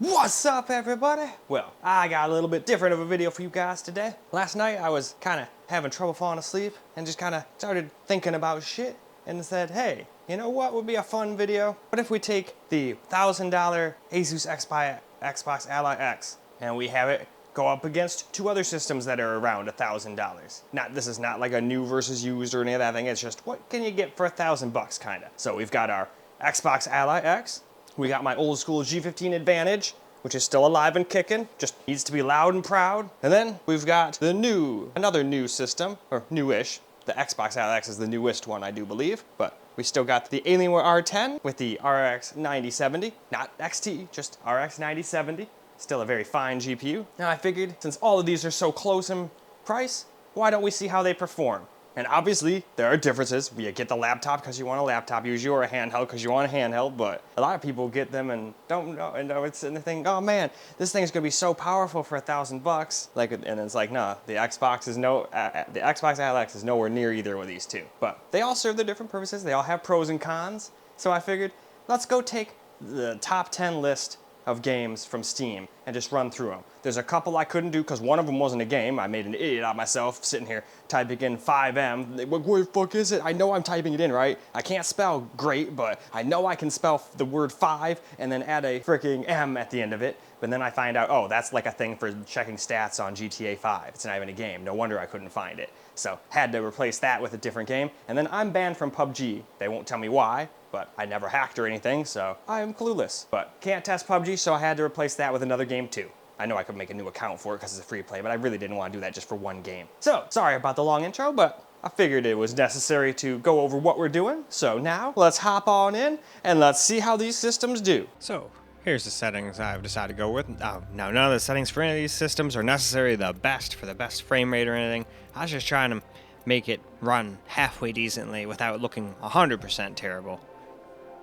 What's up, everybody? Well, I got a little bit different of a video for you guys today. Last night I was kind of having trouble falling asleep and just kind of started thinking about shit and said, hey, you know what would be a fun video? What if we take the $1,000 Asus Xbox Ally X and we have it go up against two other systems that are around $1,000. This is not like a new versus used or any of that thing. It's just what can you get for $1,000 kind of. So we've got our Xbox Ally X. We got my old school G15 Advantage, which is still alive and kicking, just needs to be loud and proud. And then we've got another new system, or newish. The Xbox Ally X is the newest one, I do believe, but we still got the Alienware R10 with the RX 9070, not XT, just RX 9070. Still a very fine GPU. Now I figured, since all of these are so close in price, why don't we see how they perform? And obviously, there are differences. You get the laptop because you want a laptop, usually, or a handheld because you want a handheld, but a lot of people get them and don't know, and they think, oh man, this thing's gonna be so powerful for $1,000. And it's like, nah, the Xbox Ally X is nowhere near either of these two. But they all serve their different purposes. They all have pros and cons. So I figured, let's go take the top 10 list of games from Steam and just run through them. There's a couple I couldn't do because one of them wasn't a game. I made an idiot out of myself sitting here typing in 5M. What the fuck is it? I know I'm typing it in, right? I can't spell great, but I know I can spell the word 5 and then add a freaking M at the end of it. But then I find out, oh, that's like a thing for checking stats on GTA 5. It's not even a game. No wonder I couldn't find it. So had to replace that with a different game. And then I'm banned from PUBG. They won't tell me why, but I never hacked or anything, so I'm clueless. But can't test PUBG, so I had to replace that with another game too. I know I could make a new account for it because it's a free play, but I really didn't want to do that just for one game. So, sorry about the long intro, but I figured it was necessary to go over what we're doing. So now, let's hop on in and let's see how these systems do. So, here's the settings I've decided to go with. Now, none of the settings for any of these systems are necessarily the best for the best frame rate or anything. I was just trying to make it run halfway decently without looking 100% terrible.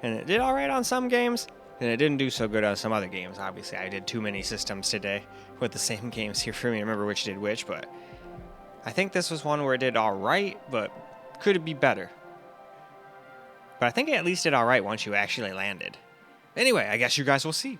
And it did alright on some games, and it didn't do so good on some other games. Obviously, I did too many systems today with the same games here for me to remember which did which, but I think this was one where it did alright, but could it be better? But I think it at least did alright once you actually landed. Anyway, I guess you guys will see.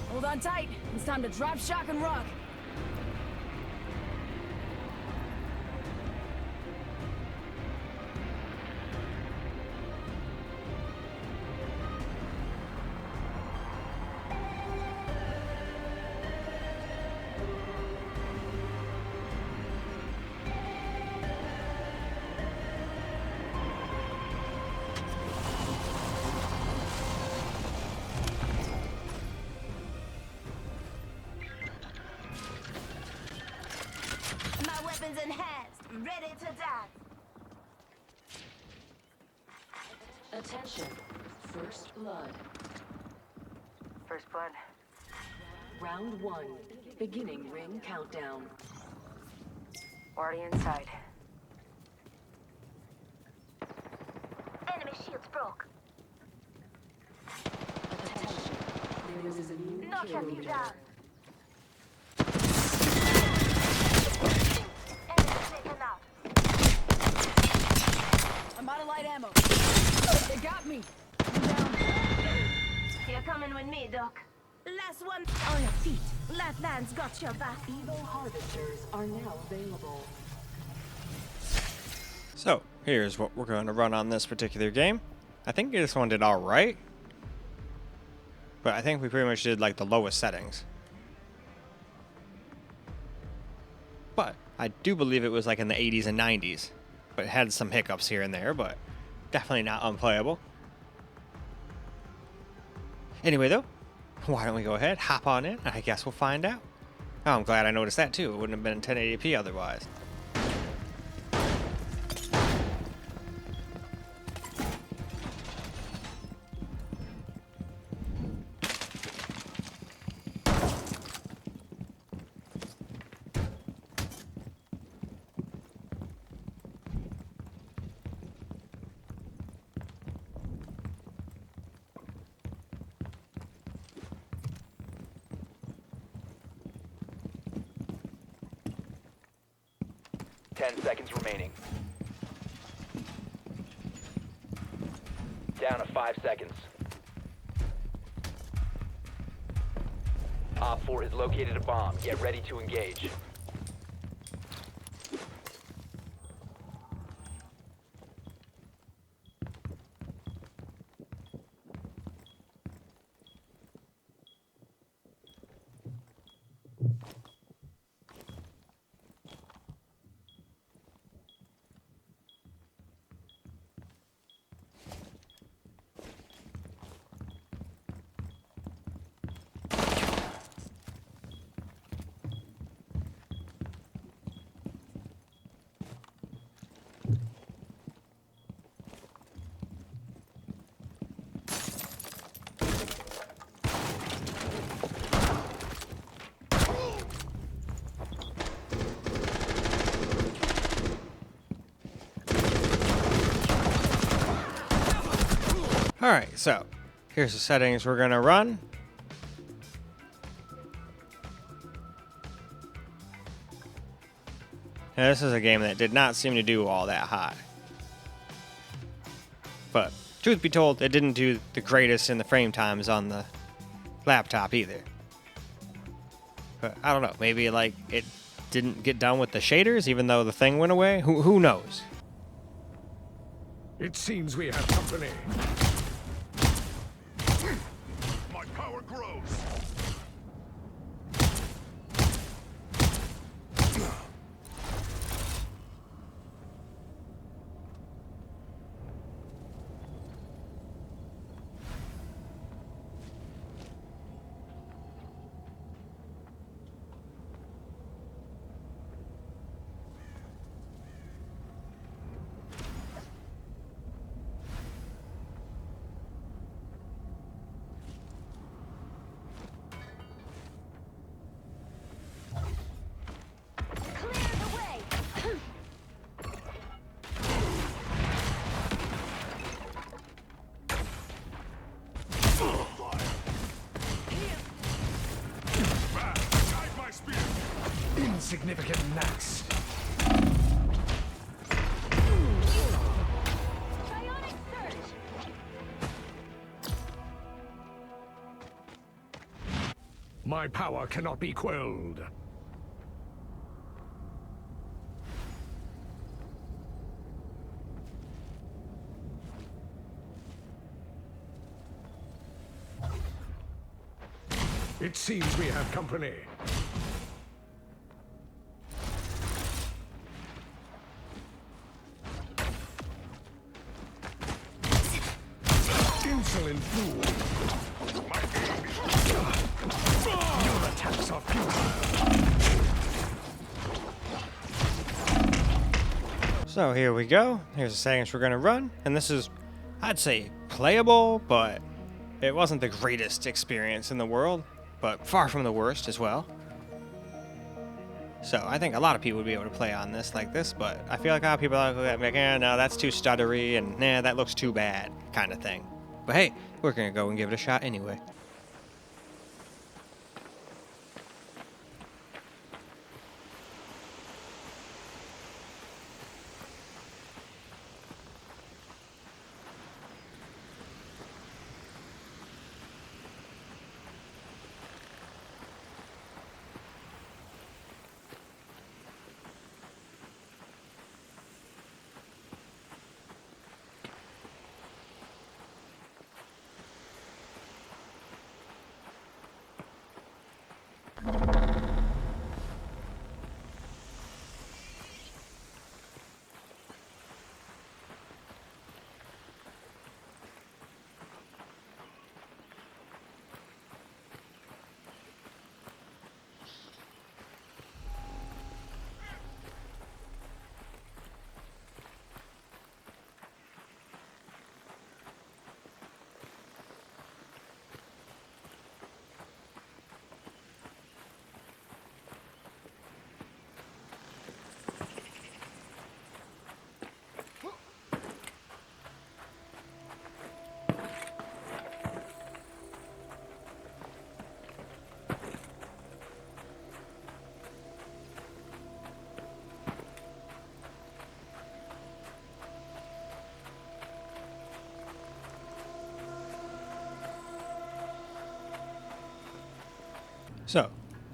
Hold on tight. It's time to drop, shock, and rock. Enhanced, ready to dance. Attention, first blood. First blood. Round 1, beginning ring countdown. Already inside. Enemy shields broke. Attention, there is a new Knock kill a few leader. down. Enemy taken out. I'm out of light ammo. They got me. I'm down. You're coming with me, Doc. Last one on your feet. Left land's got your back. Evo harvesters are now available. So, here's what we're going to run on this particular game. I think this one did alright, but I think we pretty much did like the lowest settings. But I do believe it was like in the 80s and 90s, but it had some hiccups here and there, but definitely not unplayable. Anyway though, why don't we go ahead, hop on in, and I guess we'll find out. Oh, I'm glad I noticed that too. It wouldn't have been in 1080p otherwise. 10 seconds remaining. Down to 5 seconds. Op 4 has located a bomb. Get ready to engage. Alright, so here's the settings we're gonna run. Now, this is a game that did not seem to do all that high. But truth be told, it didn't do the greatest in the frame times on the laptop either. But I don't know, maybe like it didn't get done with the shaders even though the thing went away? Who knows? It seems we have company. My power grows. Clear the way. Guide my spear. Insignificant gnats. Bionic surge. My power cannot be quelled. It seems we have company. Insolent fool. My aim is... Your attacks are futile. So here we go. Here's the settings we're gonna run. And this is, I'd say, playable, but it wasn't the greatest experience in the world, but far from the worst as well. So I think a lot of people would be able to play on this like this, but I feel like a lot of people are like, no, that's too stuttery, and nah, that looks too bad, kind of thing. But hey, we're gonna go and give it a shot anyway.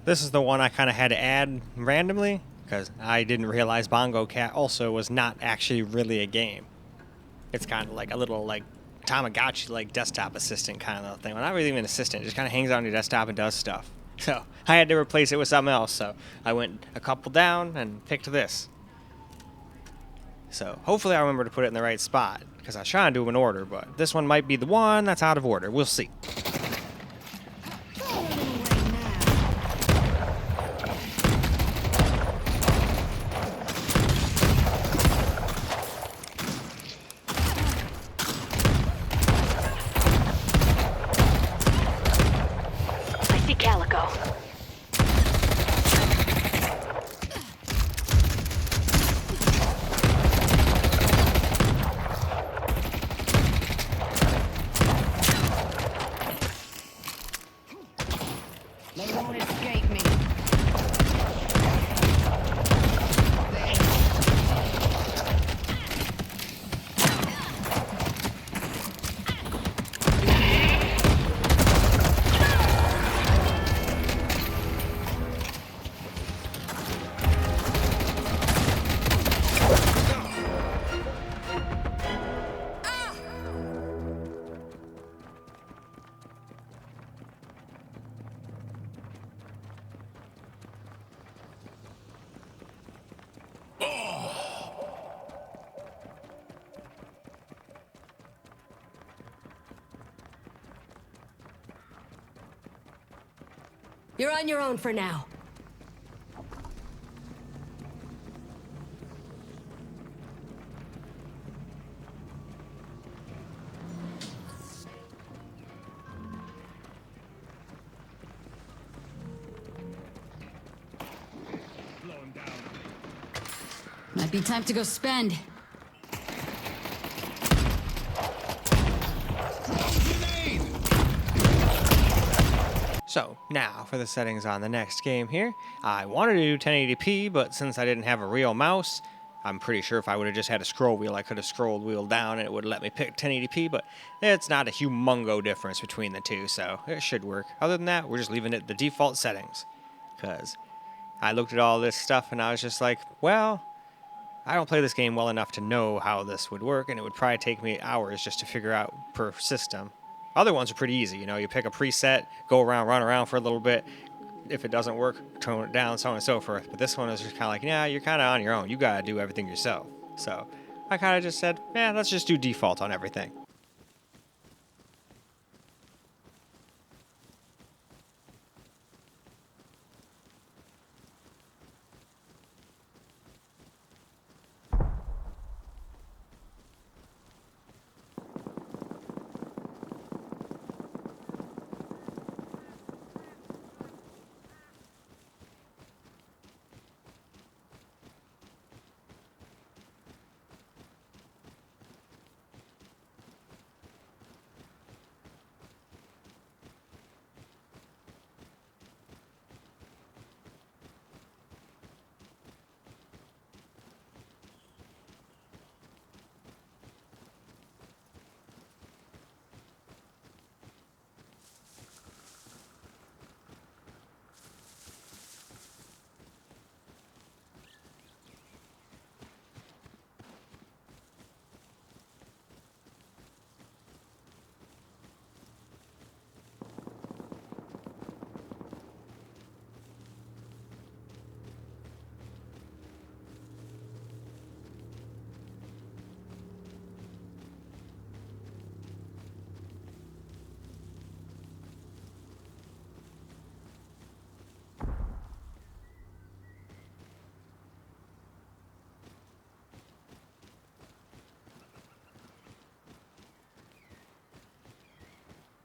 This is the one I kind of had to add randomly because I didn't realize Bongo Cat also was not actually really a game. It's kind of like a little like Tamagotchi like desktop assistant kind of thing. Well, not really even an assistant, it just kind of hangs out on your desktop and does stuff. So I had to replace it with something else. So I went a couple down and picked this. So hopefully I remember to put it in the right spot because I was trying to do them in order, but this one might be the one that's out of order. We'll see. I see Calico. They won't escape me. You're on your own for now. Might be time to go spend. So now for the settings on the next game here. I wanted to do 1080p, but since I didn't have a real mouse, I'm pretty sure if I would have just had a scroll wheel, I could have scrolled wheel down and it would let me pick 1080p, but it's not a humongo difference between the two, so it should work. Other than that, we're just leaving it the default settings, because I looked at all this stuff and I was just like, well, I don't play this game well enough to know how this would work, and it would probably take me hours just to figure out per system. Other ones are pretty easy, you know, you pick a preset, go around, run around for a little bit. If it doesn't work, tone it down, so on and so forth. But this one is just kind of like, yeah, you're kind of on your own. You got to do everything yourself. So I kind of just said, yeah, let's just do default on everything.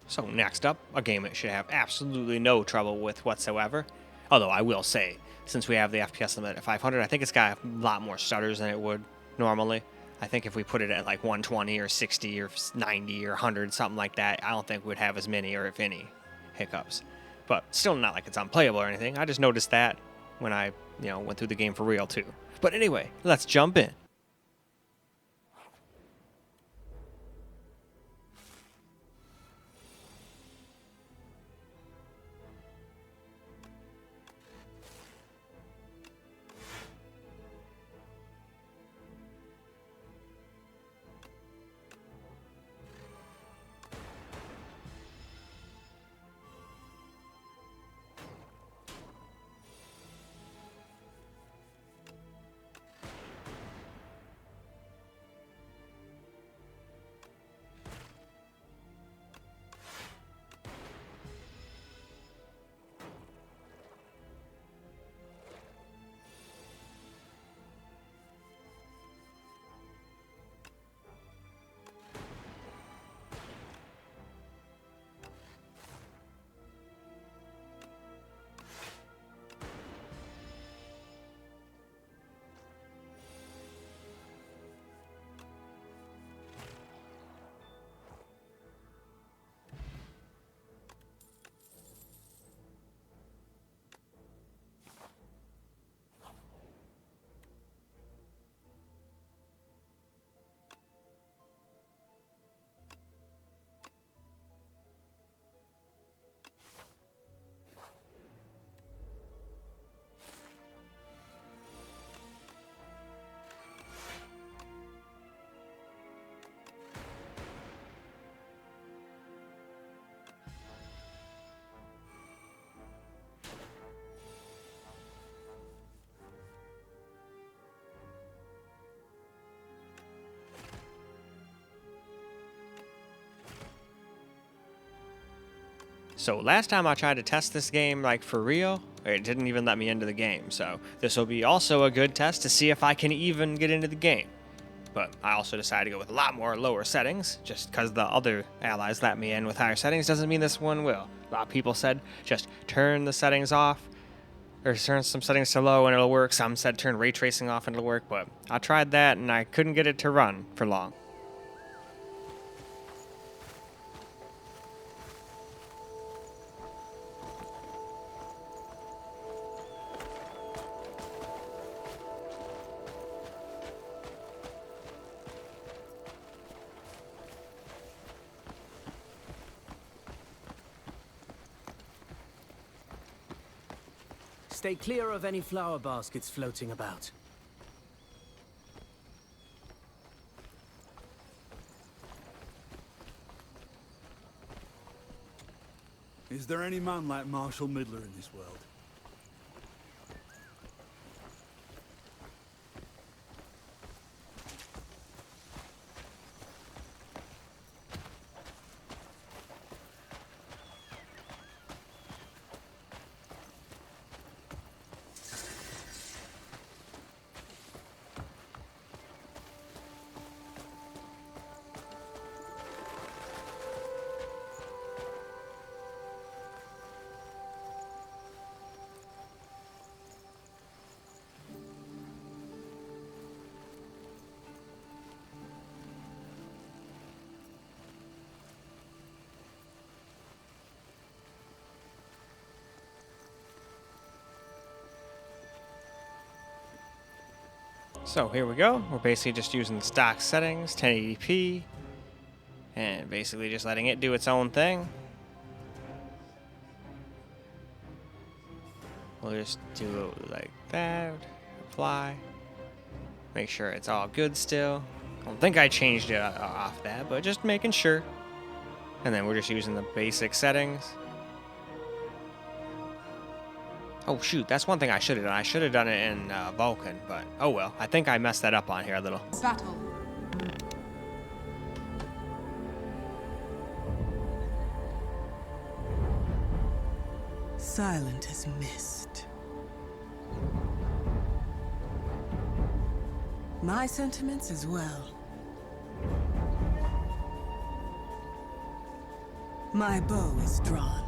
So next up, a game it should have absolutely no trouble with whatsoever. Although I will say, since we have the FPS limit at 500, I think it's got a lot more stutters than it would normally. I think if we put it at like 120 or 60 or 90 or 100, something like that, I don't think we'd have as many or if any hiccups. But still not like it's unplayable or anything. I just noticed that when I, went through the game for real too. But anyway, let's jump in. So last time I tried to test this game like for real, it didn't even let me into the game. So this will be also a good test to see if I can even get into the game. But I also decided to go with a lot more lower settings. Just because the other allies let me in with higher settings doesn't mean this one will. A lot of people said just turn the settings off, or turn some settings to low and it'll work. Some said turn ray tracing off and it'll work, but I tried that and I couldn't get it to run for long. Stay clear of any flower baskets floating about. Is there any man like Marshall Midler in this world? So here we go. We're basically just using the stock settings, 1080p, and basically just letting it do its own thing. We'll just do it like that, apply, make sure it's all good still. I don't think I changed it off that, but just making sure. And then we're just using the basic settings. Oh shoot, that's one thing I should have done. I should have done it in Vulcan, but oh well. I think I messed that up on here a little. Battle. Silent as mist. My sentiments as well. My bow is drawn.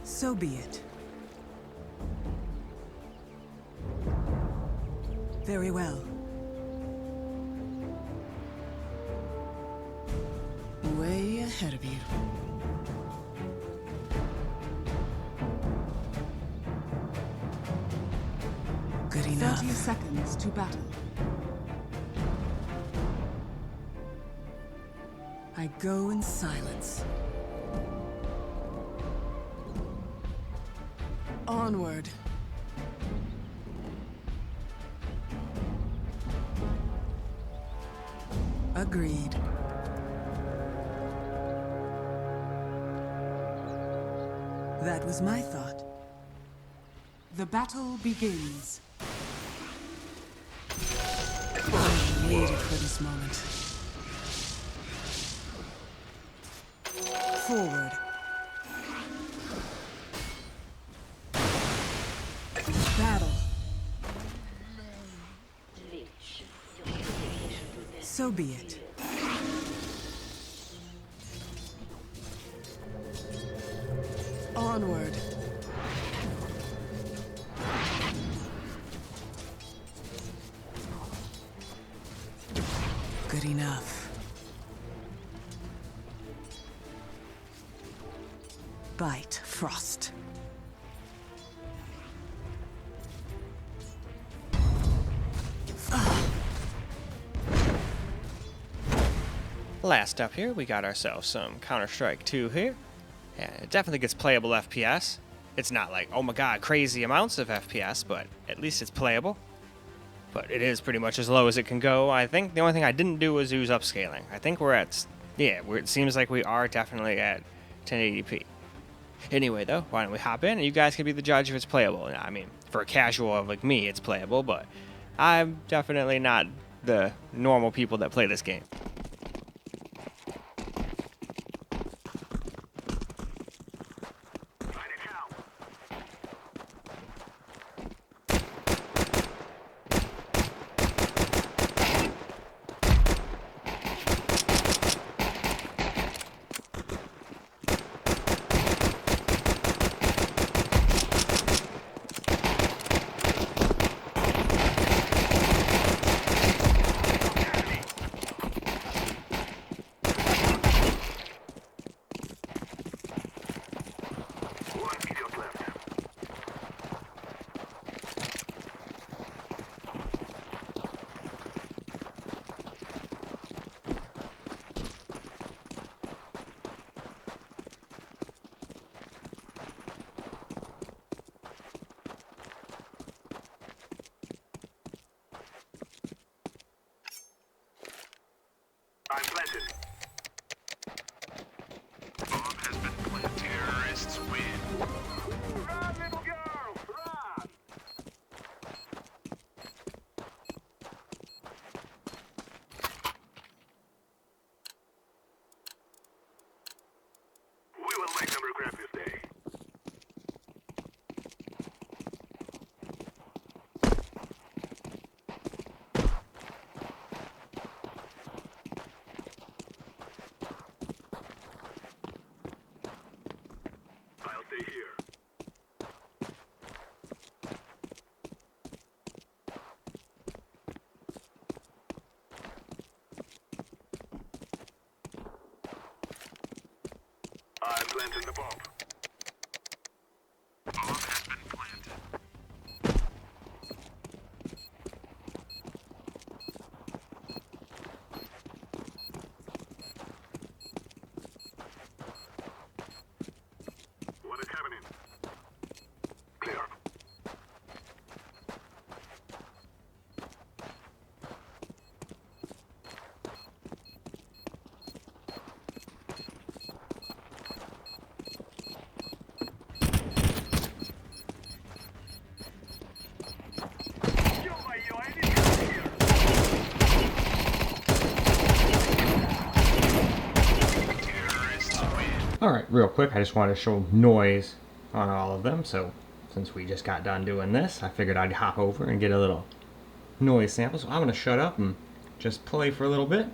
So be it. Very well. Way ahead of you. Good enough. 30 seconds to battle. I go in silence. Onward. Agreed. That was my thought. The battle begins. I waited for this moment. Forward. Battle. So be it. Onward. Good enough. Bite, Frost. Last up here, we got ourselves some Counter-Strike 2 here. Yeah, it definitely gets playable FPS. It's not like, oh my god, crazy amounts of FPS, but at least it's playable. But it is pretty much as low as it can go. I think the only thing I didn't do was use upscaling. I think we're at, yeah, it seems like we are definitely at 1080p. Anyway, though, why don't we hop in and you guys can be the judge if it's playable. I mean, for a casual like me, it's playable, but I'm definitely not the normal people that play this game. I'm planted. Bomb has been planted. Terrorists win. Run, little girl, run! We will make them regret this day. I'll stay here. I'm planting the bomb. Bomb has been planted. What is happening? Clear. Alright, real quick, I just wanted to show noise on all of them, so since we just got done doing this, I figured I'd hop over and get a little noise sample. So I'm going to shut up and just play for a little bit.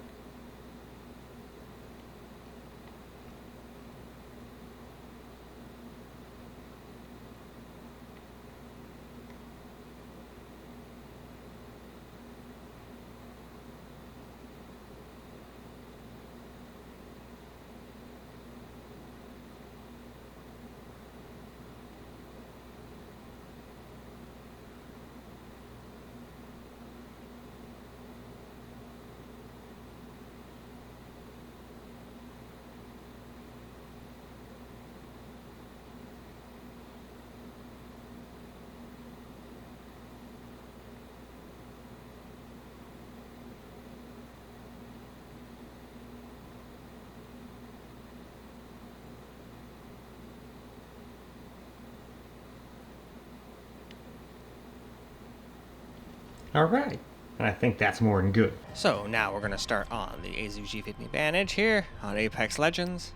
Alright, and I think that's more than good. So now we're going to start on the Asus G15 Advantage here on Apex Legends.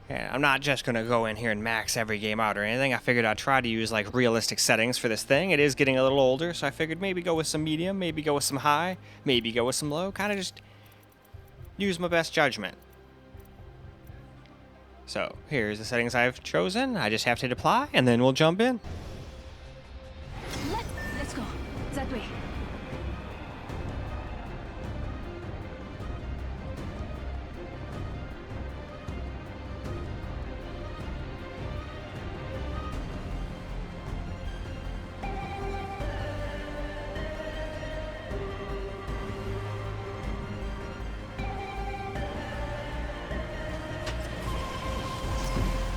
And I'm not just going to go in here and max every game out or anything. I figured I'd try to use like realistic settings for this thing. It is getting a little older, so I figured maybe go with some medium, maybe go with some high, maybe go with some low. Kind of just use my best judgment. So here's the settings I've chosen. I just have to hit apply, and then we'll jump in. Let's go. That way.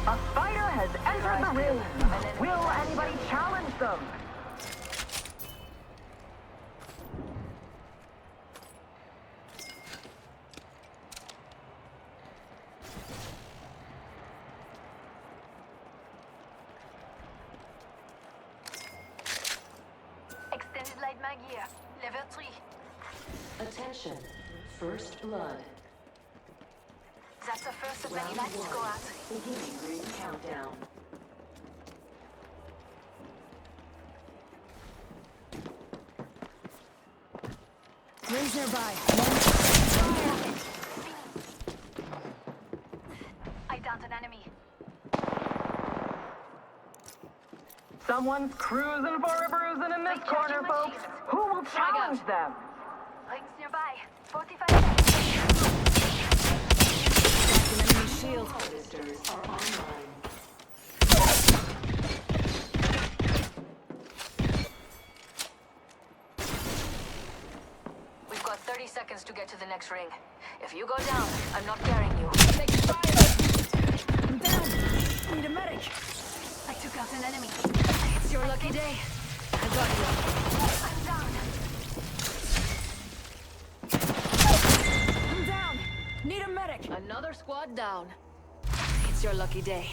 A spider has entered the ring. Will anybody challenge them? Extended light mag here. Level 3. Attention. First blood. That's the first of many lights to go out. Beginning ring countdown. Rings nearby. I downed an enemy. Someone's cruising for a bruising in this corner, folks. Who will challenge them? Rings nearby. 45 seconds. Enemy shield. Harvesters are online. We've got 30 seconds to get to the next ring. If you go down, I'm not carrying you. Take fire. I'm down. Need a medic. I took out an enemy. It's your lucky day. I got you. I'm down. I'm down. Need a medic. Another squad down. It's your lucky day.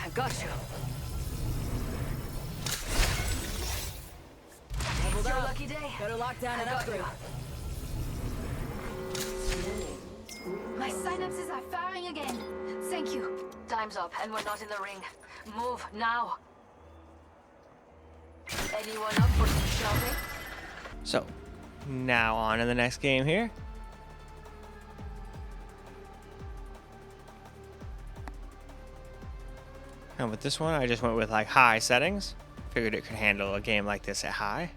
I got you. It's your lucky day. Better lock down and I got upgrade. My synapses are firing again. Thank you. Time's up, and we're not in the ring. Move now. Anyone up for some shouting? So, now on to the next game here. And with this one, I just went with like high settings. Figured it could handle a game like this at high.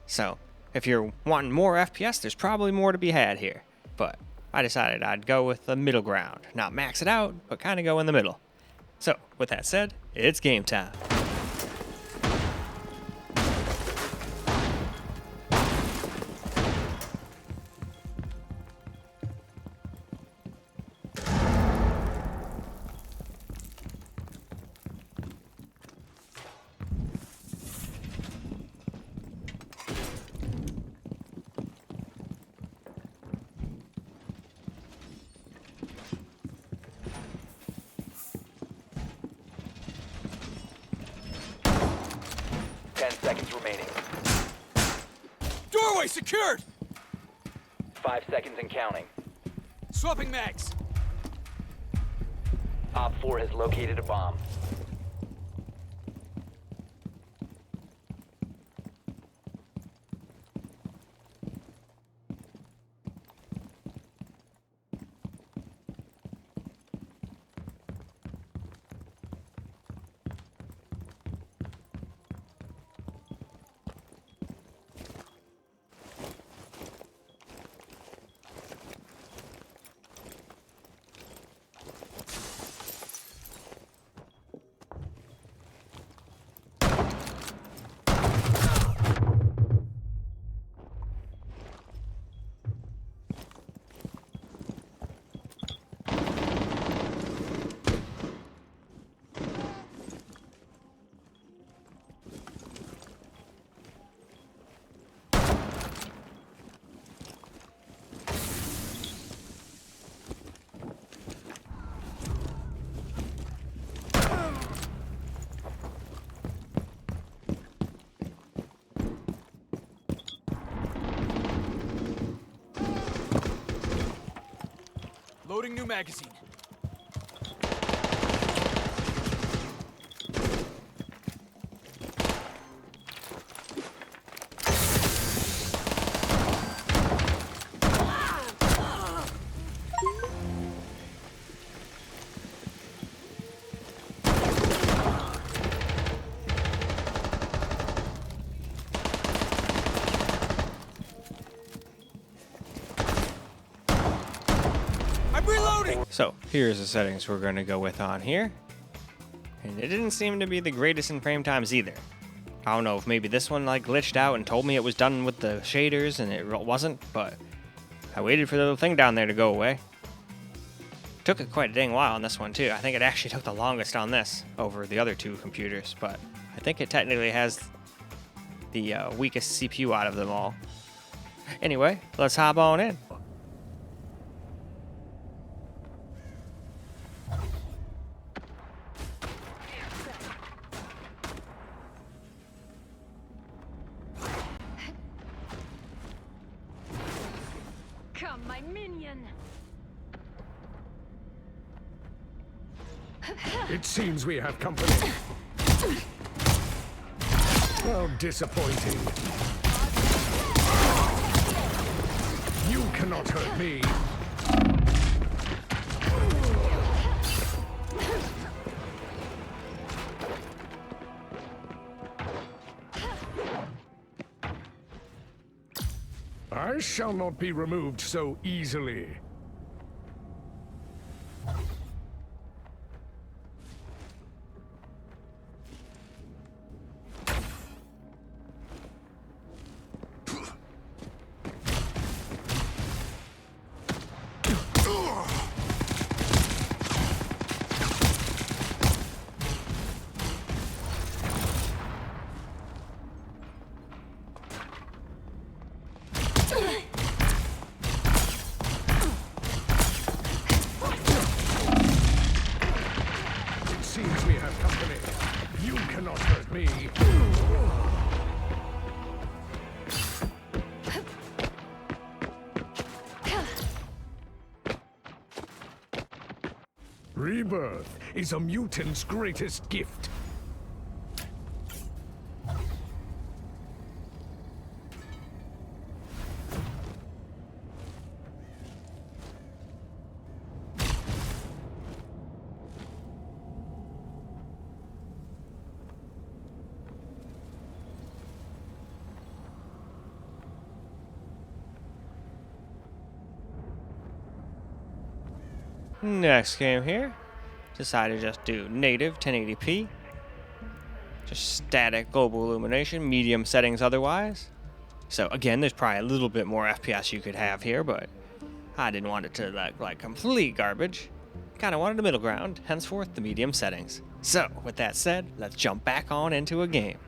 So, if you're wanting more FPS, there's probably more to be had here. But I decided I'd go with the middle ground. Not max it out, but kind of go in the middle. So, with that said, it's game time. Seconds remaining. Doorway secured! 5 seconds and counting. Swapping mags. Op 4 has located a bomb. Loading new magazine. So, here's the settings we're going to go with on here. And it didn't seem to be the greatest in frame times either. I don't know if maybe this one like glitched out and told me it was done with the shaders and it wasn't, but I waited for the little thing down there to go away. Took it quite a dang while on this one too. I think it actually took the longest on this over the other two computers, but I think it technically has the weakest CPU out of them all. Anyway, let's hop on in. Come, my minion. It seems we have company. How disappointing. You cannot hurt me. I shall not be removed so easily. Seems we have company. You cannot hurt me. Rebirth is a mutant's greatest gift. Next game here. Decided to just do native 1080p. Just static global illumination, medium settings otherwise. So again, there's probably a little bit more FPS you could have here, but I didn't want it to look like complete garbage. Kinda wanted a middle ground, henceforth the medium settings. So, with that said, let's jump back on into a game.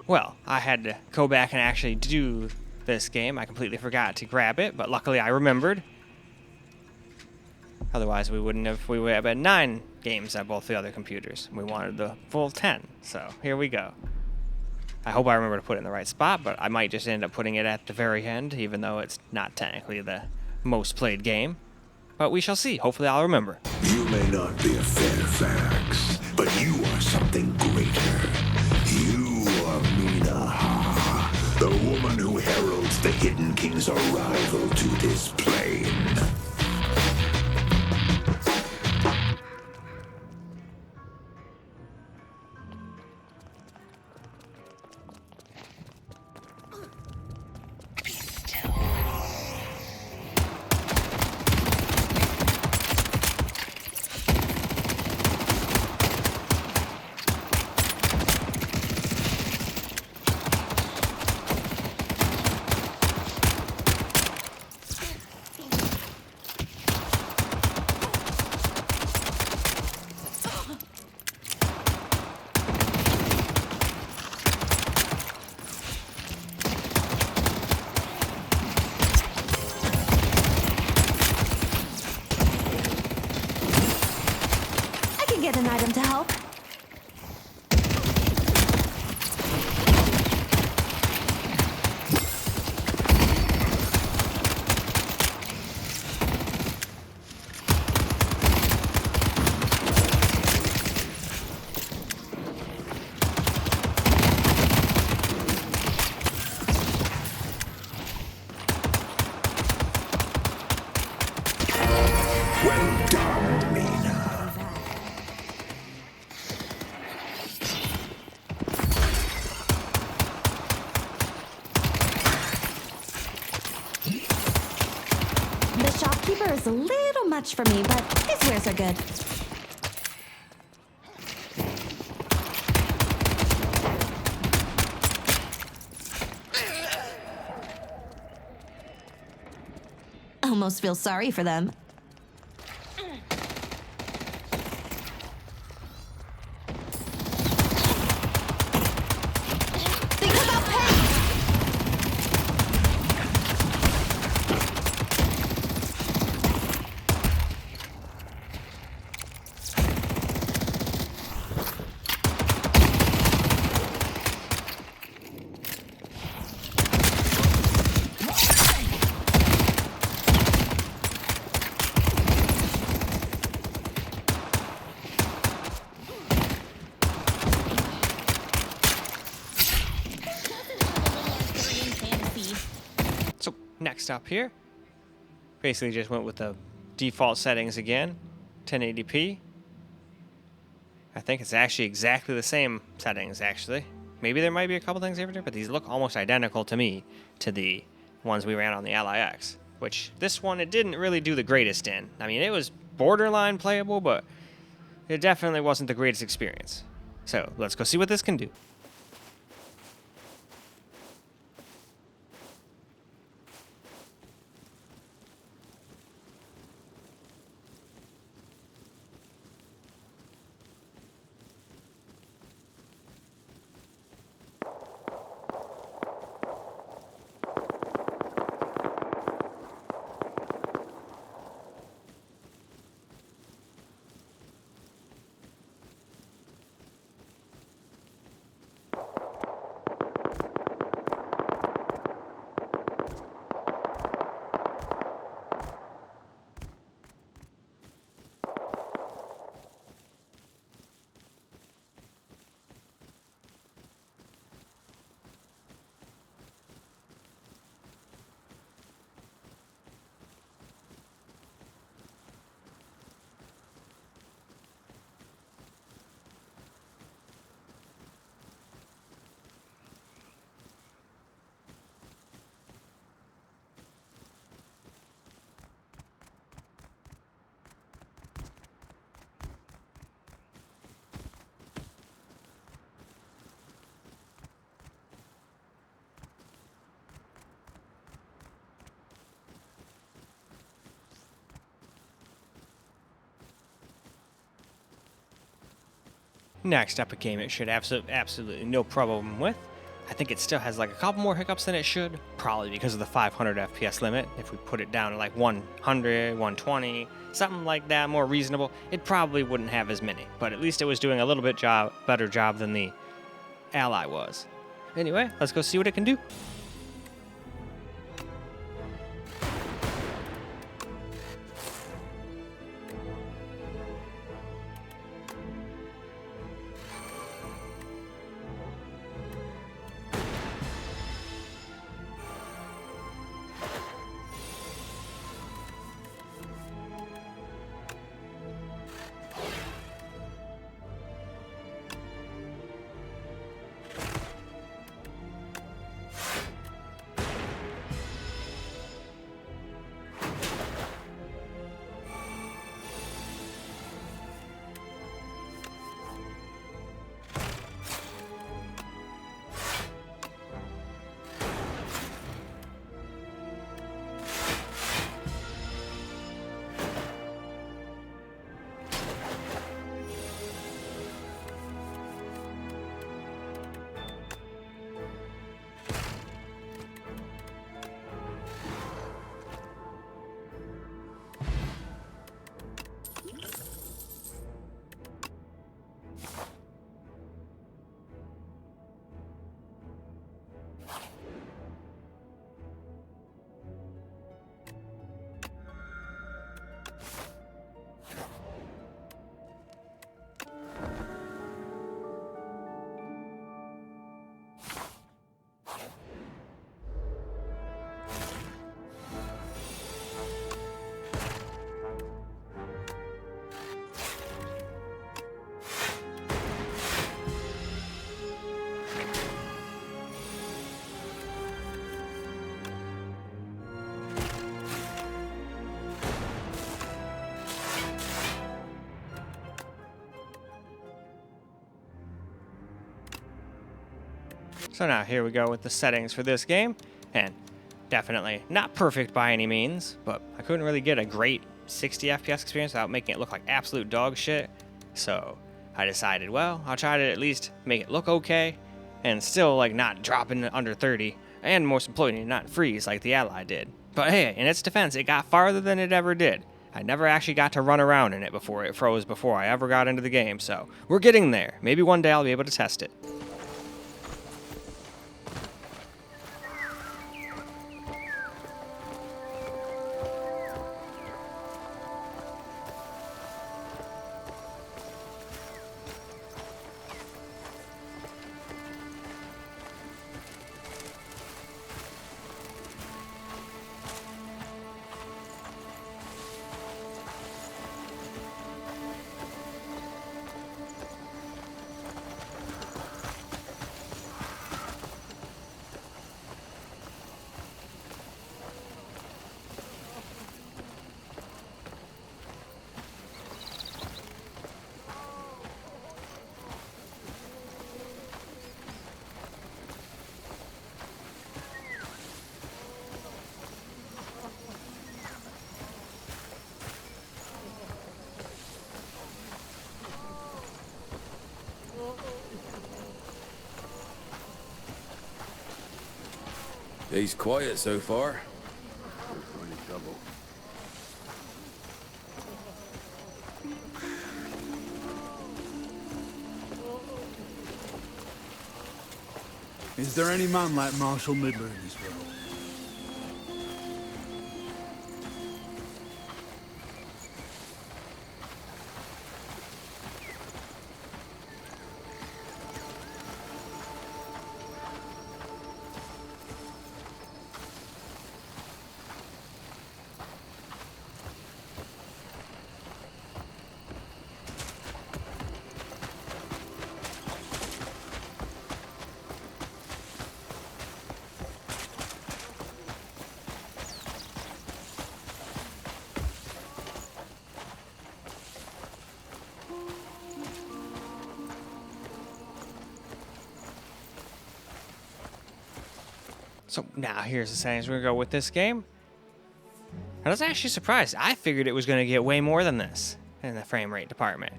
Well, I had to go back and actually do this game. I completely forgot to grab it, but luckily I remembered. Otherwise, we would have had 9 games on both the other computers. We wanted the full 10, so here we go. I hope I remember to put it in the right spot, but I might just end up putting it at the very end, even though it's not technically the most played game. But we shall see. Hopefully I'll remember. You may not be a Fairfax, but you are something greater. You are Mina, the woman who heralds the Hidden King's arrival to this plane. is a little much for me, but his wares are good. Almost feel sorry for them. So next up here, basically just went with the default settings again, 1080p. I think it's actually exactly the same settings actually. Maybe there might be a couple things different, but these look almost identical to me to the ones we ran on the LIX, which this one it didn't really do the greatest in. I mean, it was borderline playable, but it definitely wasn't the greatest experience. So let's go see what this can do. Next up, a game it should absolutely no problem with. I think it still has like a couple more hiccups than it should, probably because of the 500 FPS limit. If we put it down to like 100, 120, something like that, more reasonable, it probably wouldn't have as many. But at least it was doing a little bit better job than the Ally was. Anyway, let's go see what it can do. So now here we go with the settings for this game, and definitely not perfect by any means, but I couldn't really get a great 60 FPS experience without making it look like absolute dog shit. So I decided, well, I'll try to at least make it look okay and still like not dropping under 30, and most importantly, not freeze like the Ally did. But hey, in its defense, it got farther than it ever did. I never actually got to run around in it before it froze before I ever got into the game, so we're getting there. Maybe one day I'll be able to test it. He's quiet so far. Any trouble? Is there any man like Marshall Midler in this world? So now here's the settings we're gonna go with this game. I was actually surprised. I figured it was gonna get way more than this in the frame rate department.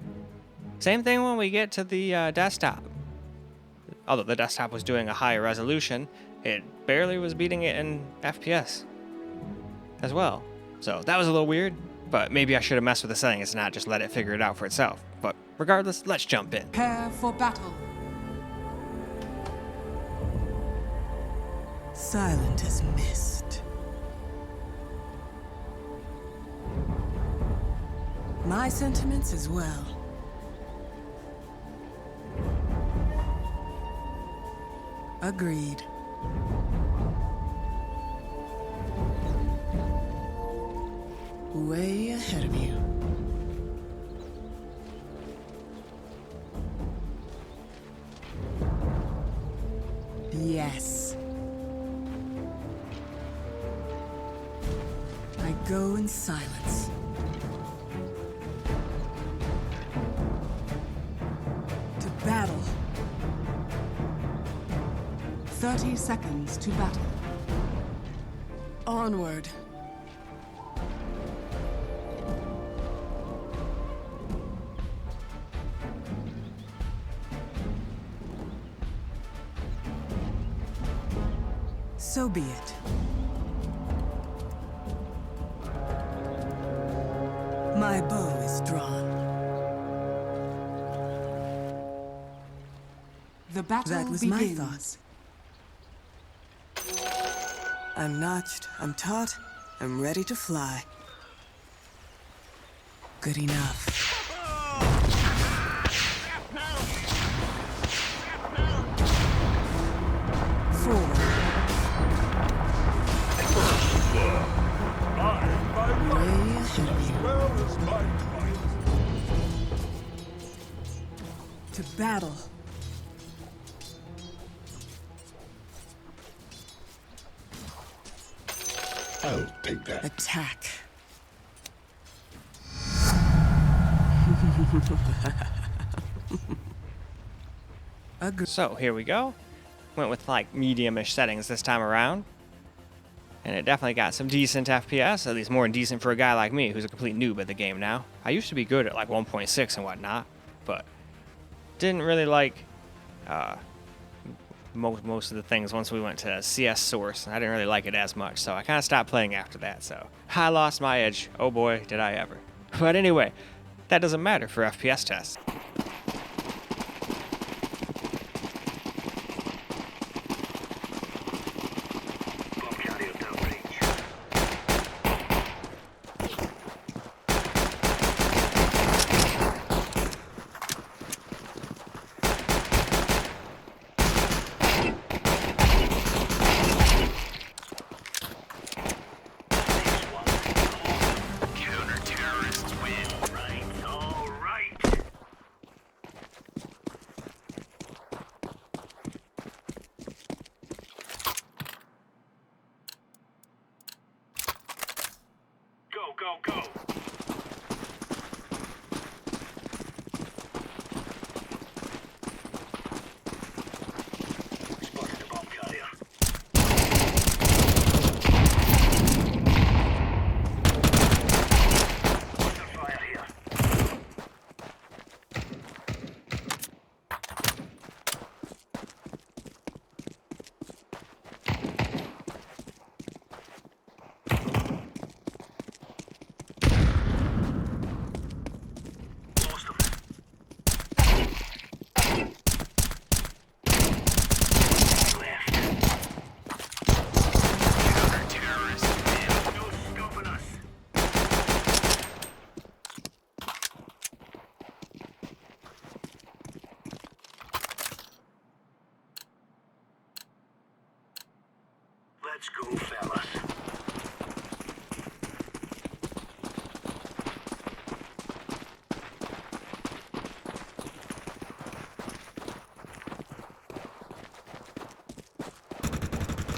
Same thing when we get to the desktop. Although the desktop was doing a higher resolution, it barely was beating it in FPS as well. So that was a little weird, but maybe I should have messed with the settings and not just let it figure it out for itself. But regardless, let's jump in. Prepare for battle. Silent as mist. My sentiments as well. Agreed. Way ahead of you. Yes. I go in silence. To battle. 30 seconds to battle. Onward. So be it. My bow is drawn. The battle begins. That was my thoughts. I'm notched, I'm taut, I'm ready to fly. Good enough. Forward. Way ahead of you. To battle. I'll take that. Attack. So here we go. went with like medium-ish settings this time around. And it definitely got some decent FPS, at least more than decent for a guy like me who's a complete noob at the game now. I used to be good at like 1.6 and whatnot, but didn't really like most of the things once we went to CS Source. I didn't really like it as much, so I kind of stopped playing after that, so I lost my edge. Oh boy, did I ever. But anyway, that doesn't matter for FPS tests. Go. Spotted the bomb carrier. Under fire here. Let's go, fellas.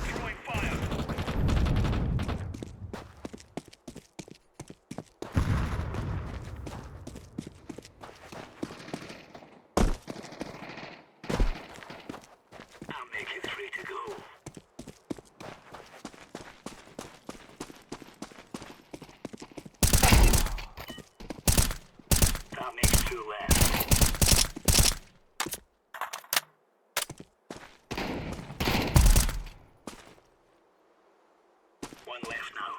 Throwing fire. I'll make it 3 to go. That makes 2 left. One left now.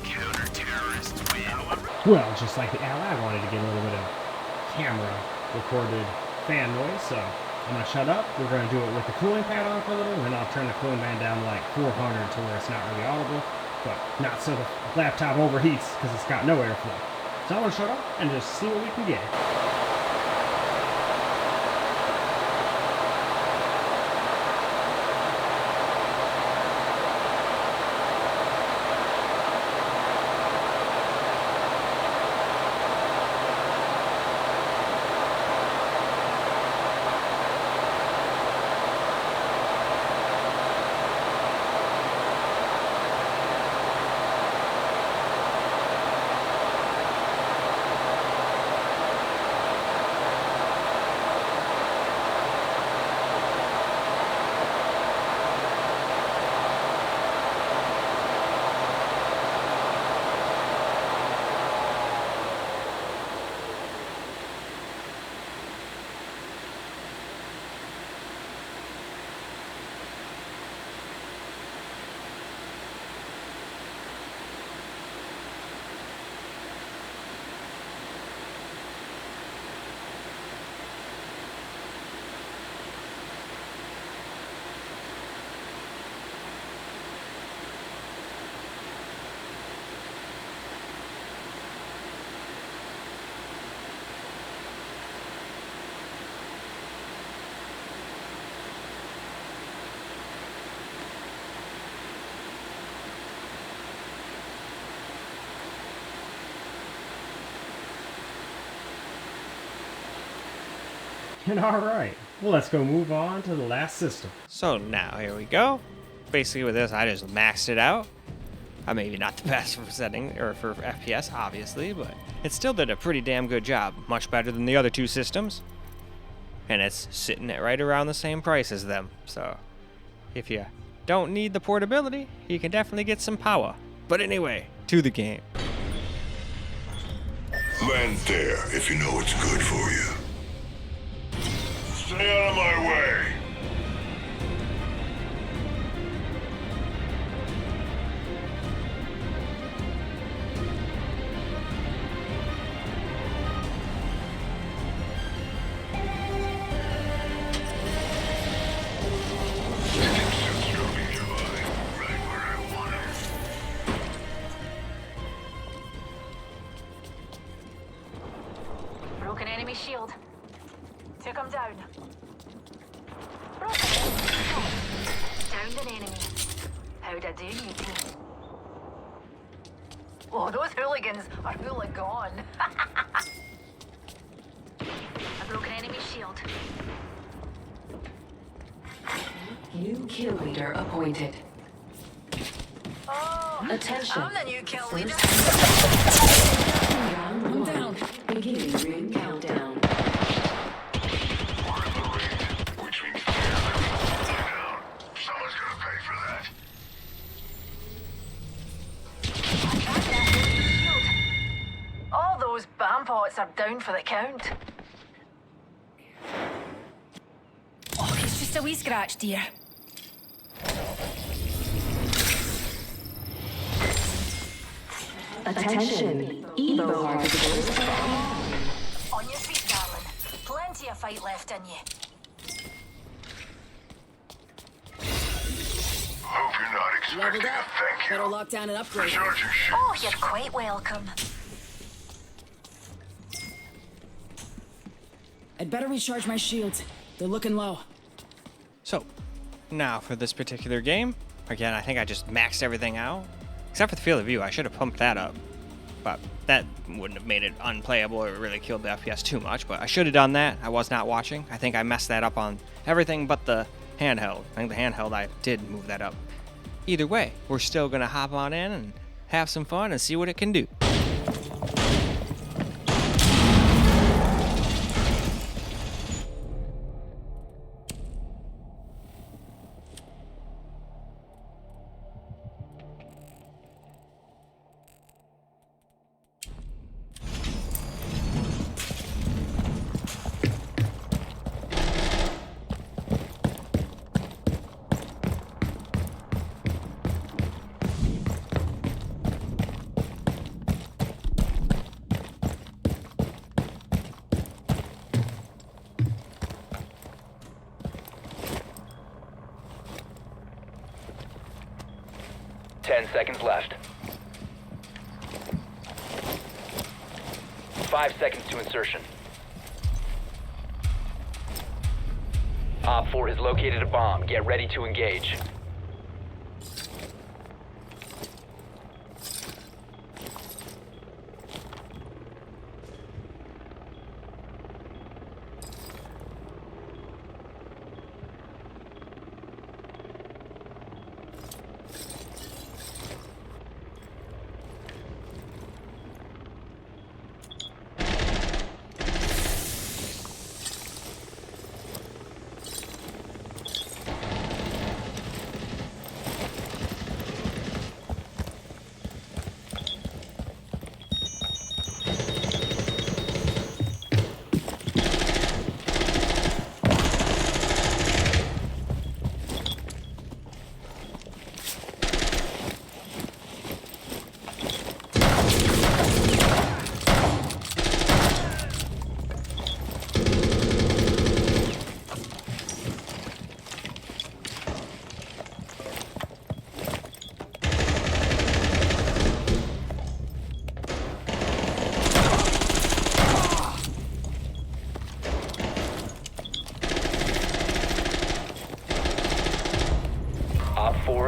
Counter-terrorists win. Well, just like the Ally, I wanted to get a little bit of camera recorded fan noise, so I'm going to shut up. We're going to do it with the cooling pad on for a little, and then I'll turn the cooling pad down to like 400 to where it's not really audible, but not so the laptop overheats because it's got no airflow. So I'm going to shut up and just see what we can get. And alright, well let's go move on to the last system. So now, here we go. Basically with this, I just maxed it out. Maybe not the best for setting or for FPS, obviously, but it still did a pretty damn good job. Much better than the other two systems. And it's sitting at right around the same price as them. So if you don't need the portability, you can definitely get some power. But anyway, to the game. Land there if you know it's good for you. Stay out of my way. Broken enemy shield. Took him down. Downed an enemy. How'd I do, you two? Oh, those hooligans are hooligan. A broken enemy shield. New kill leader appointed. Oh, Attention. I'm the new kill leader. Round I'm one. down. Beginning ring countdown. Which means down. Someone's gonna pay for that. All those BAM pots are down for the count. Oh, it's just a wee scratch, dear. Attention. Evo harvesters. On your feet, darling. Plenty of fight left in you. Hope you're not expecting a thank you. Better lock down and upgrade. Recharge your shit. Oh, you're quite welcome. I'd better recharge my shields. They're looking low. So, now for this particular game, again, I think I just maxed everything out. Except for the field of view, I should have pumped that up. But that wouldn't have made it unplayable or really killed the FPS too much. But I should have done that. I was not watching. I think I messed that up on everything but the handheld. I think the handheld, I did move that up. Either way, we're still going to hop on in and have some fun and see what it can do. Seconds left. 5 seconds to insertion. Op 4 has located a bomb. Get ready to engage.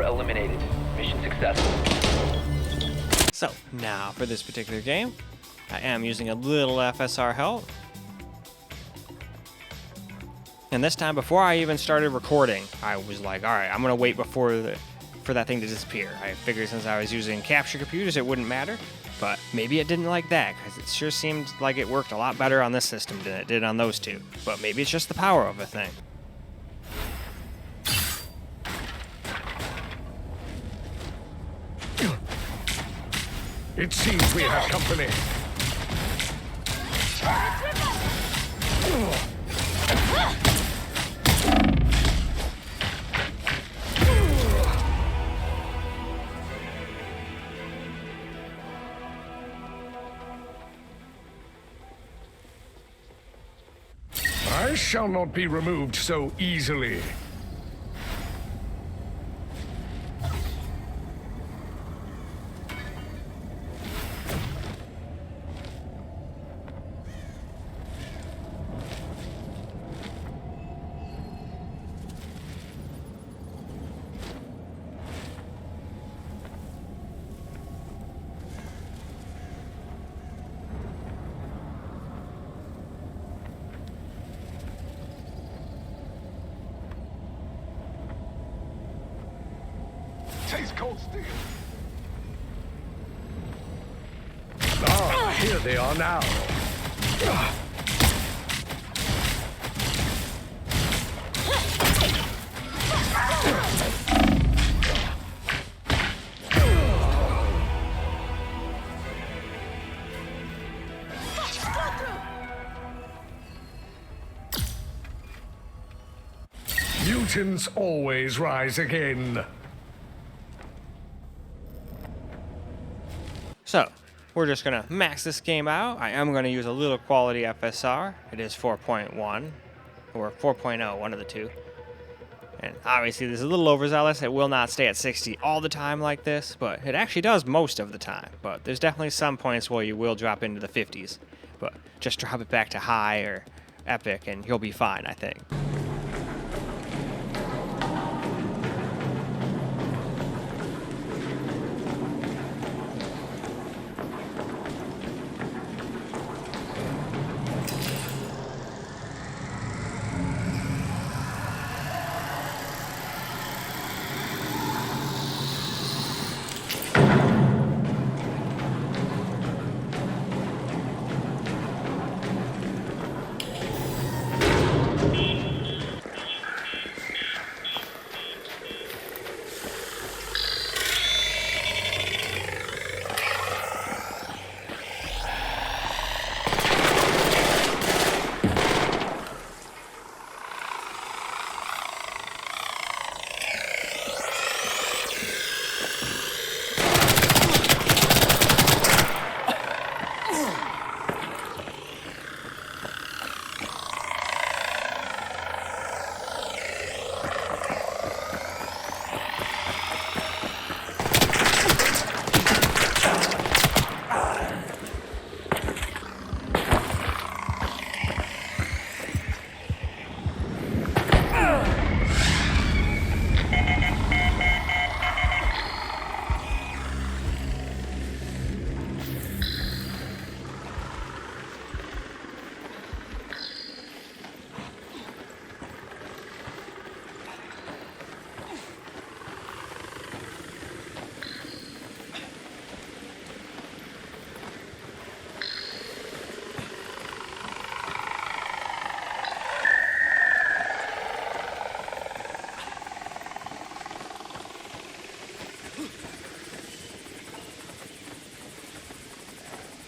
Eliminated. Mission successful. So, now for this particular game, I am using a little FSR help. And this time, before I even started recording, I was like, alright, I'm going to wait before for that thing to disappear. I figured since I was using capture computers, it wouldn't matter. But maybe it didn't like that, because it sure seemed like it worked a lot better on this system than it did on those two. But maybe it's just the power of a thing. It seems we have company. I shall not be removed so easily. Taste cold steel. Ah, here they are now. Mutants always rise again. So, we're just going to max this game out. I am going to use a little quality FSR. It is 4.1, or 4.0, one of the two. And obviously this is a little overzealous. It will not stay at 60 all the time like this, but it actually does most of the time. But there's definitely some points where you will drop into the 50s. But just drop it back to high or epic and you'll be fine, I think.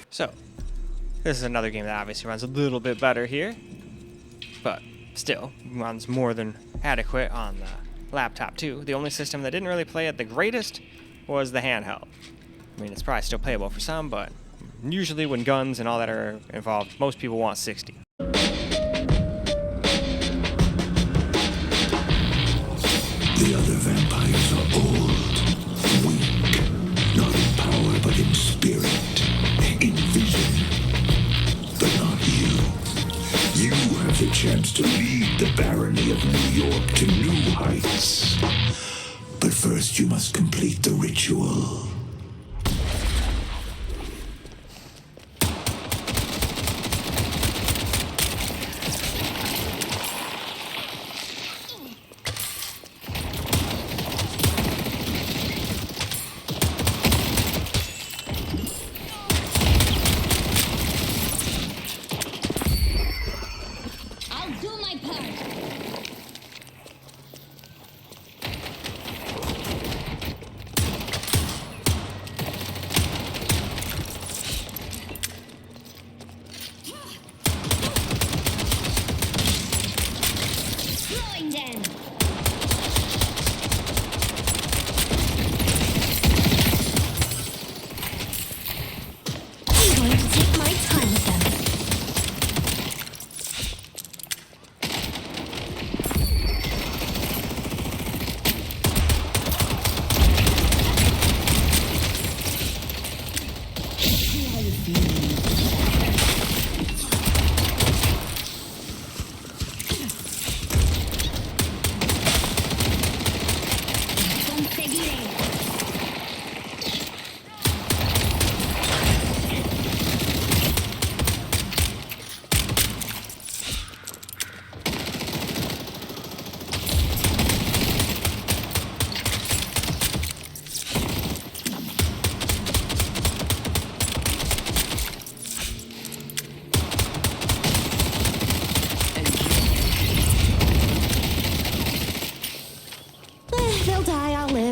So, this is another game that obviously runs a little bit better here, but still runs more than adequate on the laptop too. The only system that didn't really play at the greatest was the handheld. I mean, it's probably still playable for some, but usually when guns and all that are involved, most people want 60. The other vampires are old, weak, not in power but in spirit, in vision. But not you. You have the chance to lead the barony of New York to new heights. But first you must complete the ritual.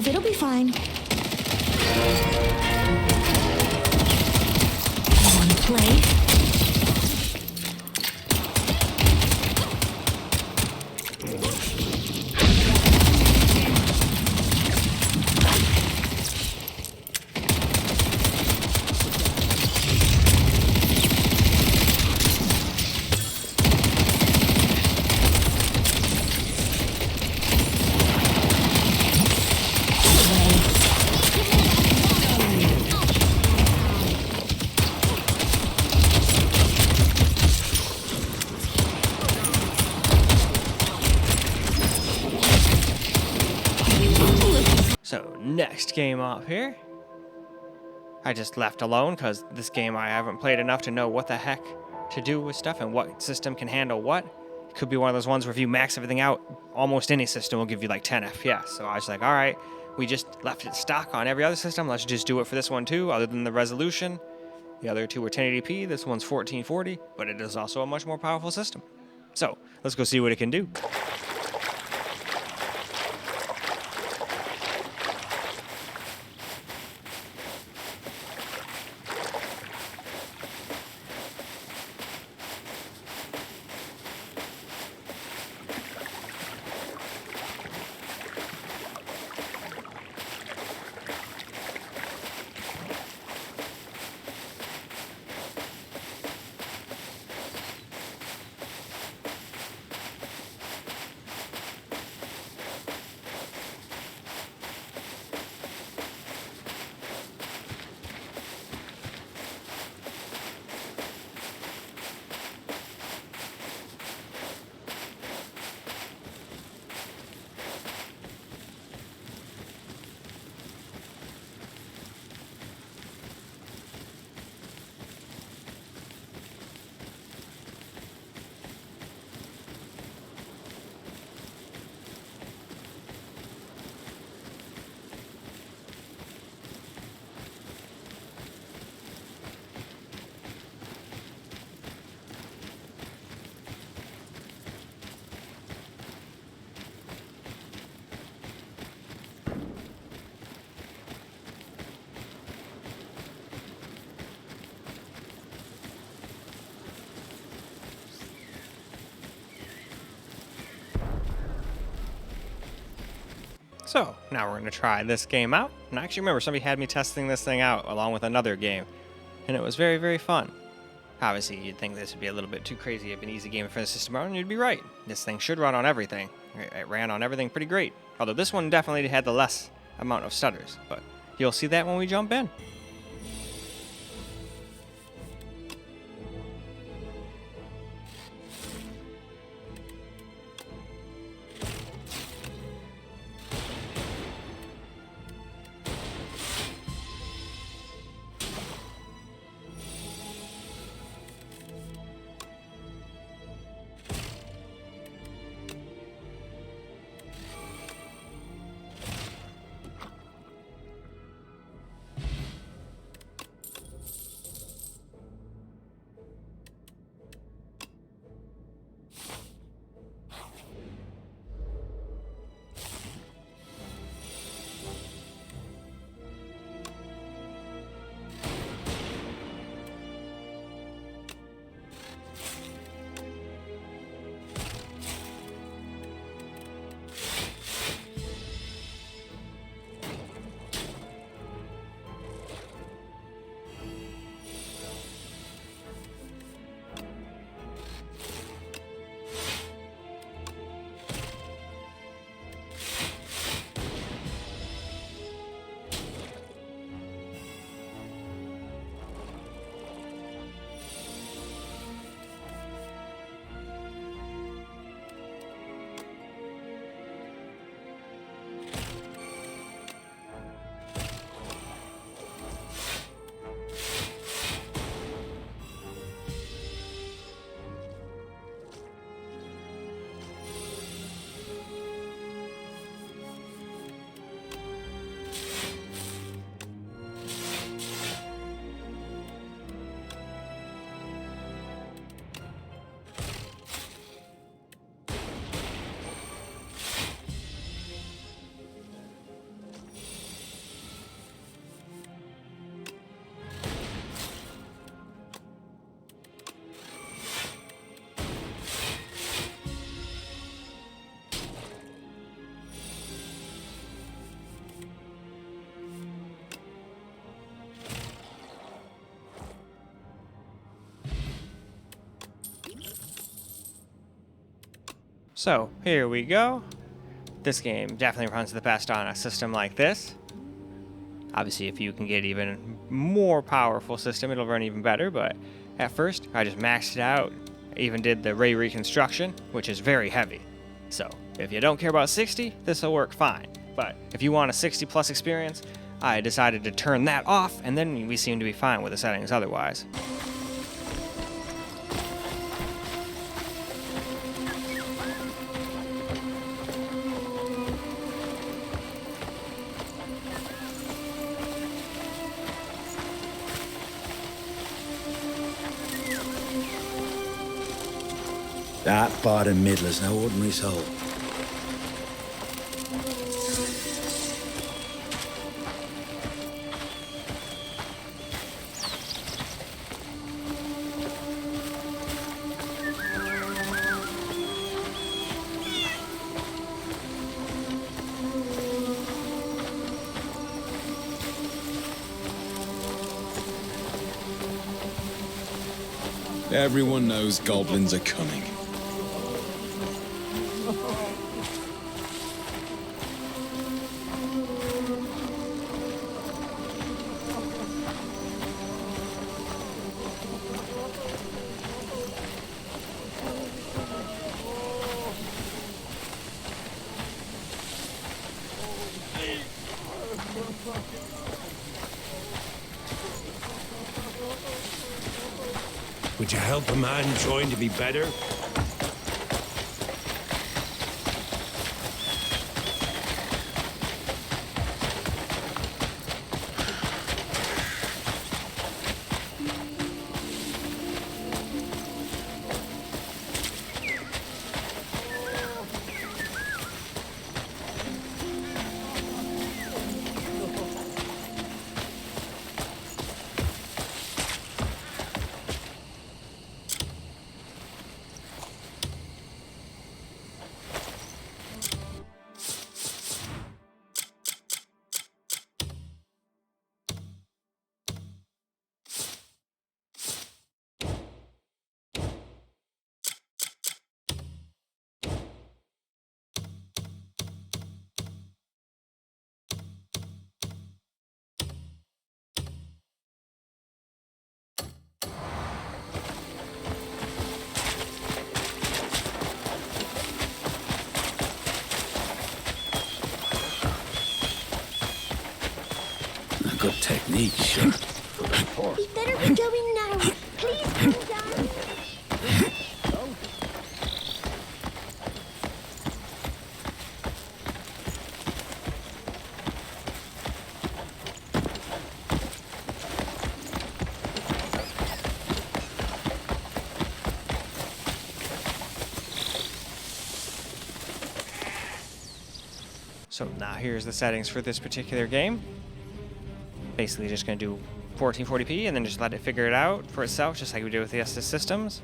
sensitive. It'll be fine. Wanna play? So next game up here, I just left alone because this game I haven't played enough to know what the heck to do with stuff and what system can handle what. It could be one of those ones where if you max everything out, almost any system will give you like 10 FPS. So I was like, all right, we just left it stock on every other system. Let's just do it for this one too, other than the resolution. The other two were 1080p. This one's 1440, but it is also a much more powerful system. So let's go see what it can do. So now we're going to try this game out. And I actually remember somebody had me testing this thing out along with another game. And it was very, very fun. Obviously, you'd think this would be a little bit too crazy of an easy game for the system, and you'd be right. This thing should run on everything. It ran on everything pretty great. Although this one definitely had the less amount of stutters. But you'll see that when we jump in. So here we go. This game definitely runs the best on a system like this. Obviously, if you can get even more powerful system, it'll run even better, but at first, I just maxed it out. I even did the ray reconstruction, which is very heavy. So if you don't care about 60, this will work fine. But if you want a 60 plus experience, I decided to turn that off, and then we seem to be fine with the settings otherwise. That bottom middler's no ordinary soul. Everyone knows goblins are coming. Would you help a man trying to be better? Good technique, sure. We better be going now. Please come down. So now here's the settings for this particular game. Basically just going to do 1440p and then just let it figure it out for itself, just like we did with the Asus systems.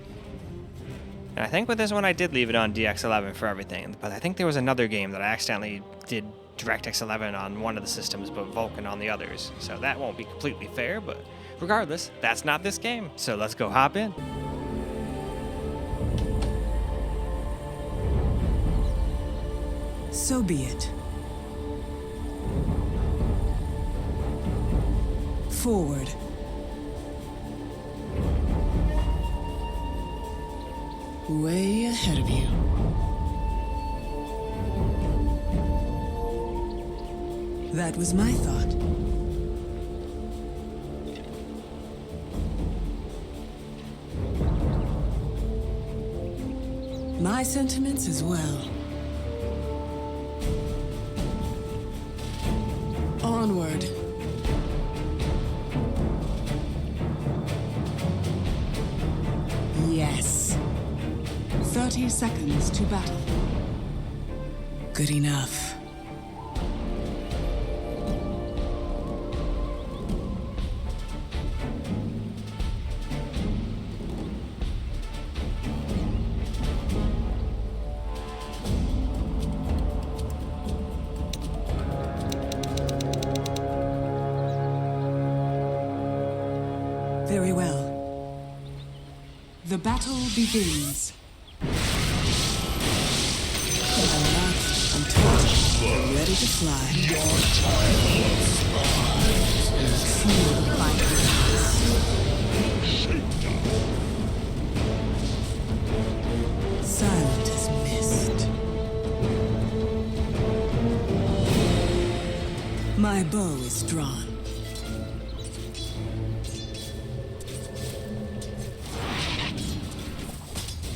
And I think with this one I did leave it on DX11 for everything, but I think there was another game that I accidentally did DirectX 11 on one of the systems but Vulkan on the others, so that won't be completely fair, but regardless, that's not this game, so let's go hop in. So be it. Forward. Way ahead of you. That was my thought. My sentiments as well. Onward. Yes. 30 seconds to battle. Good enough. Very well. The battle begins. Ready to fly. Your time of spies is shakedown. Silent as mist. My bow is drawn.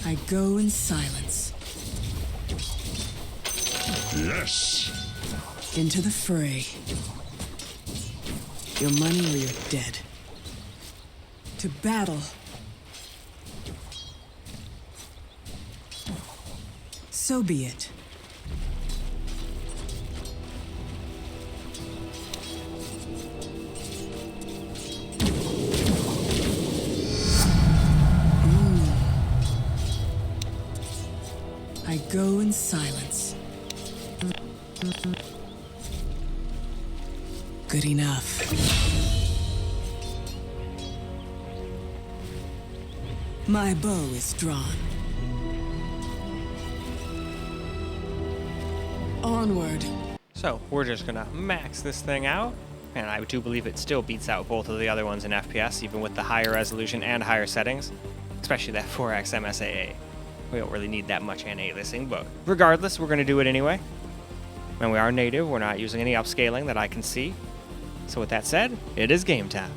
I go in silence. Yes. Into the fray. Your money or you're dead. To battle. So be it. I go in silence. Good enough. My bow is drawn. Onward. So, we're just gonna max this thing out, and I do believe it still beats out both of the other ones in FPS, even with the higher resolution and higher settings, especially that 4x MSAA. We don't really need that much anti-aliasing, but regardless, we're gonna do it anyway. And we are native, we're not using any upscaling that I can see. So with that said, it is game time.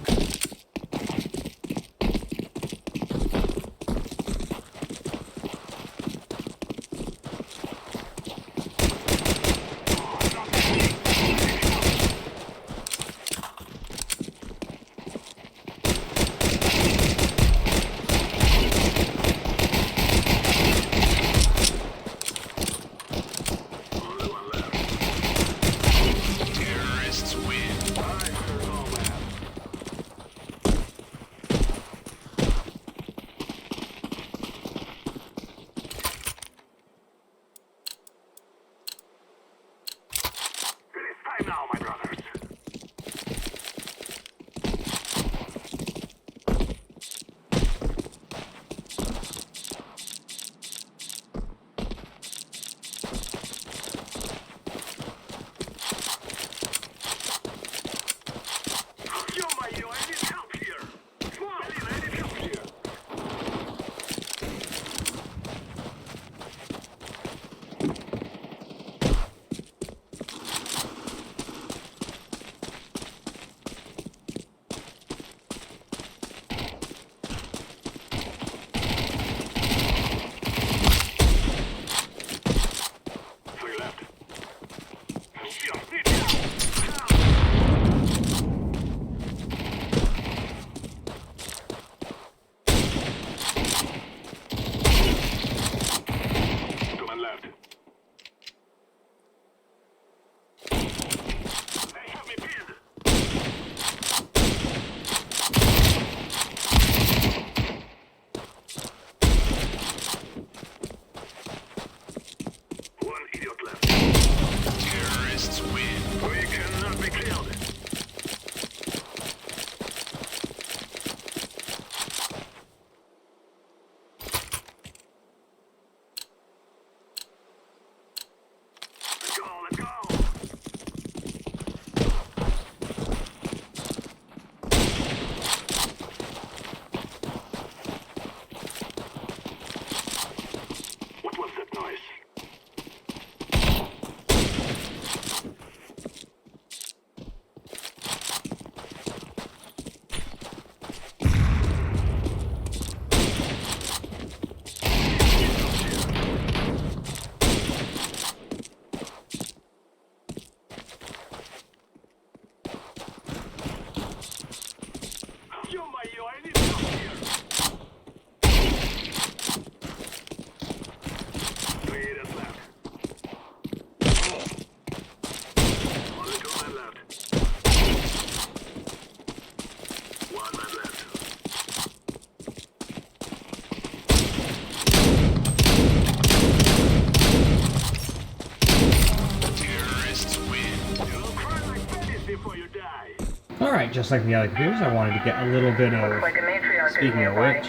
Alright, just like the other computers, I wanted to get a little bit of, Like a matriarch speaking of which,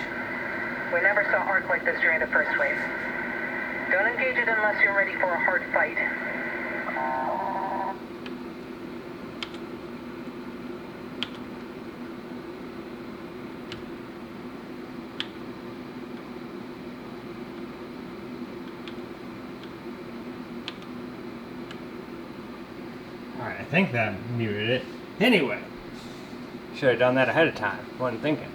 we never saw art like this during the first wave. Don't engage it unless you're ready for a hard fight. think that muted it. Anyway, should have done that ahead of time. Wasn't thinking.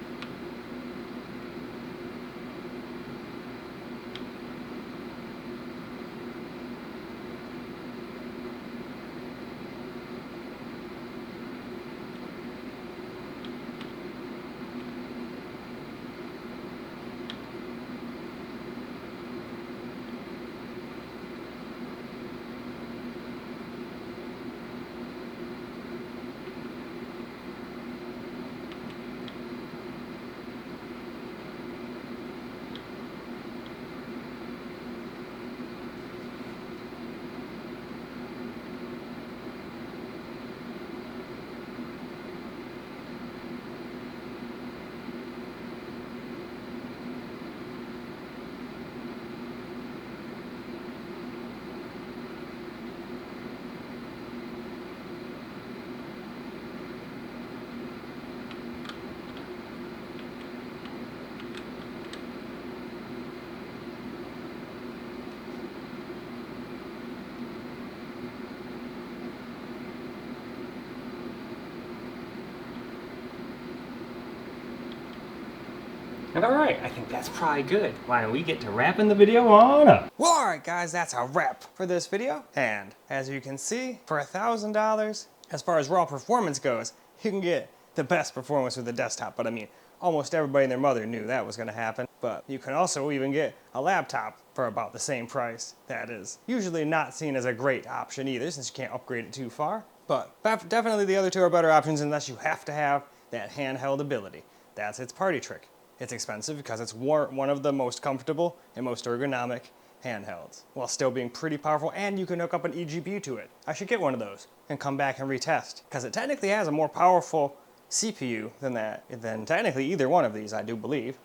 And alright, I think that's probably good. Why don't we get to wrapping the video on up? Well, alright guys, that's a wrap for this video. And as you can see, for $1,000, as far as raw performance goes, you can get the best performance with the desktop. But I mean, almost everybody and their mother knew that was going to happen. But you can also even get a laptop for about the same price. That is usually not seen as a great option either, since you can't upgrade it too far. But definitely the other two are better options unless you have to have that handheld ability. That's its party trick. It's expensive because it's one of the most comfortable and most ergonomic handhelds, while still being pretty powerful, and you can hook up an eGPU to it. I should get one of those and come back and retest, because it technically has a more powerful CPU than technically either one of these, I do believe.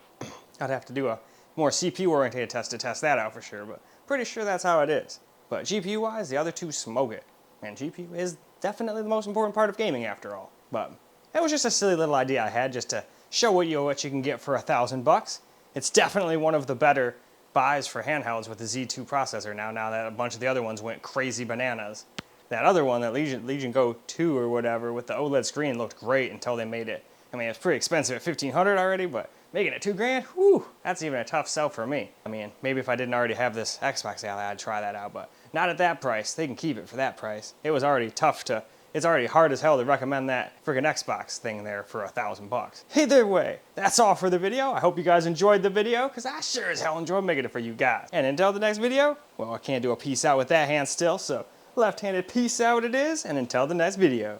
I'd have to do a more CPU-oriented test to test that out for sure, but pretty sure that's how it is. But GPU-wise, the other two smoke it. And GPU is definitely the most important part of gaming after all. But it was just a silly little idea I had just to show what you can get for $1,000. It's definitely one of the better buys for handhelds with the Z2 processor now that a bunch of the other ones went crazy bananas. That other one, that Legion Go 2 or whatever with the OLED screen looked great until they made it. I mean, it's pretty expensive at $1,500 already, but making it $2 grand, whew, that's even a tough sell for me. I mean, maybe if I didn't already have this Xbox, I'd try that out, but not at that price. They can keep it for that price. It was already it's already hard as hell to recommend that friggin' Xbox thing there for $1,000. Either way, that's all for the video. I hope you guys enjoyed the video, because I sure as hell enjoyed making it for you guys. And until the next video, well, I can't do a peace out with that hand still, so left-handed peace out it is, and until the next video.